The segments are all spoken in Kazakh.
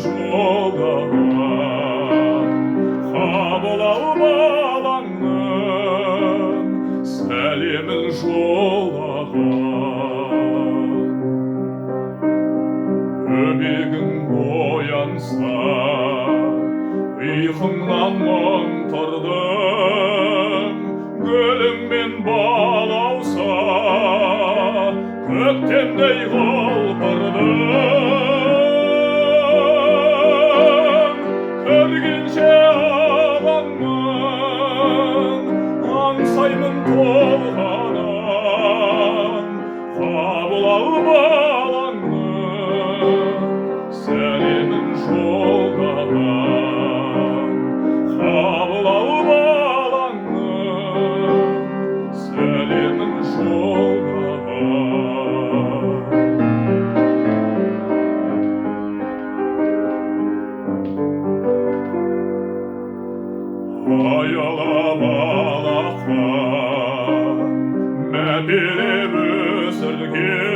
жолдаған қабылау балаңның сәлемін жолдаған. Өбегің оянса ұйқыңнан мұң тұрдым, гүліңмен балауса көктемдей құлпырдым. Көргенше ағаңның аңсаймын толғанын, қабылау балаңның сәлемін жолдаған. Қабылау балаңның сәлемін жолдаған. Аялап алақан мәпелеп өсірген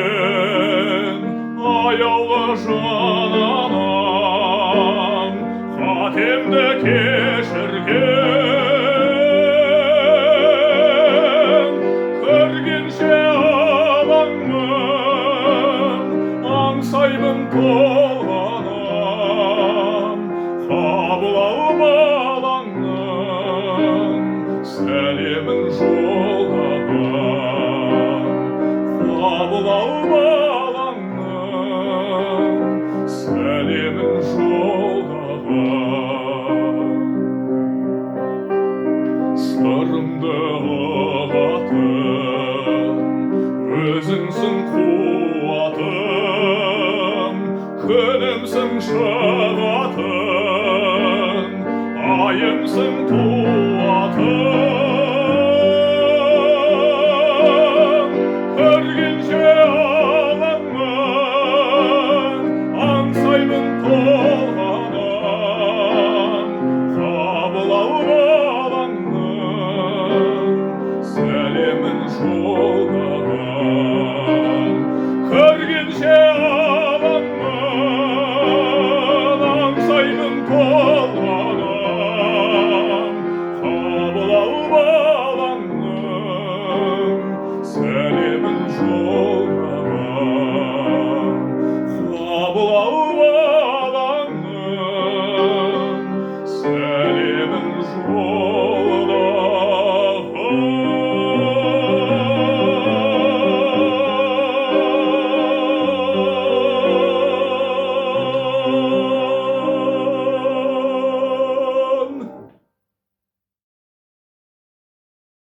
аяулы жананам қатемді кешірген. Көргенше ағаңның аңсаймын толғанын, қабылау балаңның сәлемін жолдаған. Қабылау балаңның сәлемін жолдаған. Сырымды ұғатын өзіңсің қуатым, күнімсің шығатын, айымсың туатым.